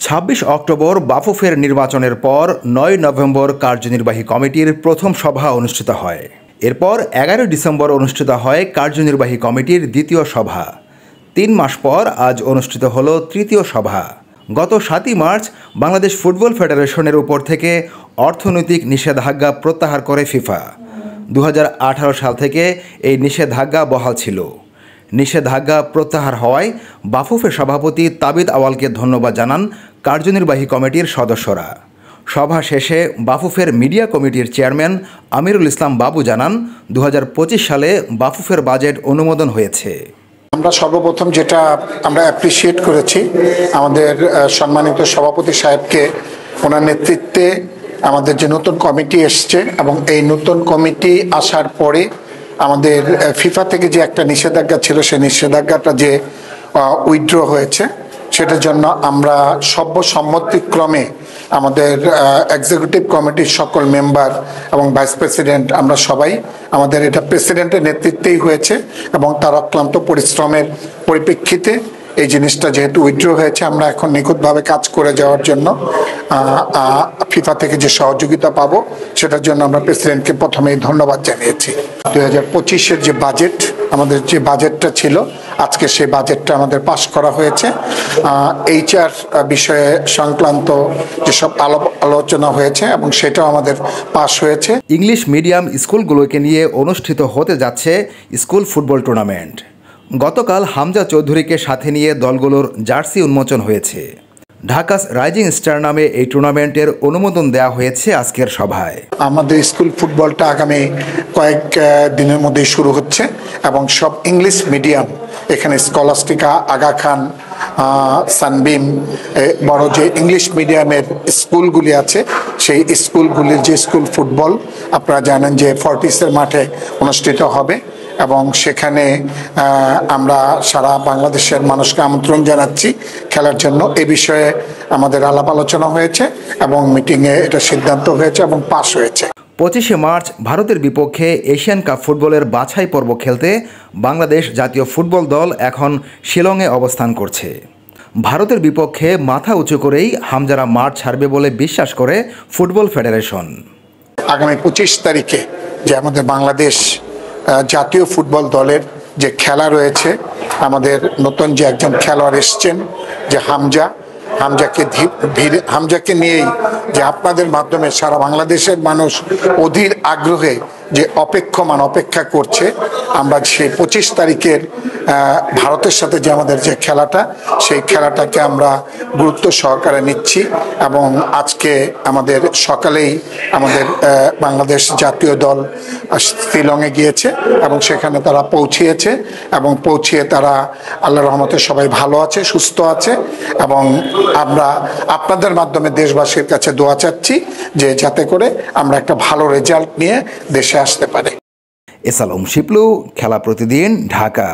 ২৬ October বাফুফের নির্বাচনের পর ৯ November কার্যনির্বাহী কমিটির প্রথম সভা অনুষ্ঠিত হয়। এরপর ১১ ডিসেম্বর অনুষ্ঠিত হয় কার্যনির্বাহী কমিটির দ্বিতীয় সভা। ৩ মাস পর আজ অনুষ্ঠিত হল তৃতীয় সভা। গত ৭ই মার্চ বাংলাদেশ ফুটবল ফেডারেশনের উপর থেকে অর্থনৈতিক নিষেধাজ্ঞা প্রত্যাহার করে ফিফা। ২০১৮ সাল থেকে এই নিষেধাজ্ঞা বহাল ছিল। নিষেধাজ্ঞা প্রত্যাহার হওয়ায় বাফুফের সভাপতি তাবিদ আওয়ালকে ধন্যবাদ জানান কার্যনির্বাহী কমিটির সদস্যরা। সভা শেষে বাফুফের মিডিয়া কমিটির চেয়ারম্যান আমিরুল ইসলাম বাবু জানান, ২০২৫ সালে বাফুফের বাজেট অনুমোদন হয়েছে। আমরা সর্বপ্রথম যেটা আমরা অ্যাপ্রিসিয়েট করেছি আমাদের সম্মানিত সভাপতি সাহেবকে, ওনার নেতৃত্বে আমাদের যে নতুন কমিটি এসছে এবং এই নতুন কমিটি আসার পরে আমাদের ফিফা থেকে যে একটা নিষেধাজ্ঞা ছিল সেই নিষেধাজ্ঞাটা যে উইথড্র হয়েছে, সেটার জন্য আমরা সর্বসম্মতিক্রমে আমাদের এক্সিকিউটিভ কমিটির সকল মেম্বার এবং ভাইস প্রেসিডেন্ট আমরা সবাই, আমাদের এটা প্রেসিডেন্টের নেতৃত্বেই হয়েছে এবং তার অক্লান্ত পরিশ্রমের পরিপ্রেক্ষিতে এই জিনিসটা যেহেতু উইথড্র হয়েছে, আমরা এখন নিখুঁতভাবে কাজ করে যাওয়ার জন্য ফিফা থেকে যে সহযোগিতা পাবো সেটার জন্য আমরা প্রেসিডেন্টকে প্রথমেই ধন্যবাদ জানিয়েছি। ২০২৫-এর যে বাজেট, আমাদের যে বাজেটটা ছিল, আজকে সেই বাজেটটা আমাদের পাশ করা হয়েছে। এইচআর বিষয়ে সংক্রান্ত যেসব আলোচনা হয়েছে এবং সেটাও আমাদের পাশ হয়েছে। ইংলিশ মিডিয়াম স্কুলগুলোকে নিয়ে অনুষ্ঠিত হতে যাচ্ছে স্কুল ফুটবল টুর্নামেন্ট। গতকাল হামজা চৌধুরীকে সাথে নিয়ে দলগুলোর জার্সি উন্মোচন হয়েছে। ঢাকা রাইজিং স্টার নামে এই টুর্নামেন্টের অনুমোদন দেওয়া হয়েছে আজকের সভায়। আমাদের স্কুল ফুটবলটা আগামী কয়েক দিনের মধ্যেই শুরু হচ্ছে এবং সব ইংলিশ মিডিয়াম, এখানে স্কলাস্টিকা, আগা খান, সানবিম, বড় যে ইংলিশ মিডিয়ামের স্কুলগুলি আছে, সেই স্কুলগুলির যে স্কুল ফুটবল আপনারা জানেন যে ফর্টিসের মাঠে অনুষ্ঠিত হবে এবং সেখানে আমরা সারা বাংলাদেশের মানুষকে আমন্ত্রণ জানাচ্ছি খেলার জন্য। এ বিষয়ে আমাদের আলাপ আলোচনা হয়েছে এবং মিটিংয়ে এটা সিদ্ধান্ত হয়েছে এবং পাস হয়েছে। ২৫শে মার্চ ভারতের বিপক্ষে এশিয়ান কাপ ফুটবলের বাছাই পর্ব খেলতে বাংলাদেশ জাতীয় ফুটবল দল এখন শিলংয়ে অবস্থান করছে। ভারতের বিপক্ষে মাথা উঁচু করেই হামজারা মাঠ ছাড়বে বলে বিশ্বাস করে ফুটবল ফেডারেশন। আগামী ২৫ তারিখে যে আমাদের বাংলাদেশ জাতীয় ফুটবল দলের যে খেলা রয়েছে, আমাদের নতুন যে একজন খেলোয়াড় এসছেন যে হামজাকে নিয়েই যে আপনাদের মাধ্যমে সারা বাংলাদেশের মানুষ অধীর আগ্রহে যে অপেক্ষা করছে, আমরা সেই ২৫ তারিখের ভারতের সাথে যে আমাদের যে খেলাটা, সেই খেলাটাকে আমরা গুরুত্ব সহকারে নিচ্ছি এবং আজকে আমাদের সকালেই আমাদের বাংলাদেশ জাতীয় দল শিলংয়ে গিয়েছে এবং সেখানে তারা পৌঁছিয়েছে এবং পৌঁছিয়ে তারা আল্লাহর রহমতে সবাই ভালো আছে, সুস্থ আছে এবং আমরা আপনাদের মাধ্যমে দেশবাসীর কাছে দোয়া চাচ্ছি যে যাতে করে আমরা একটা ভালো রেজাল্ট নিয়ে দেশে আসতে পারে। এসালম শিপলু, খেলা প্রতিদিন, ঢাকা।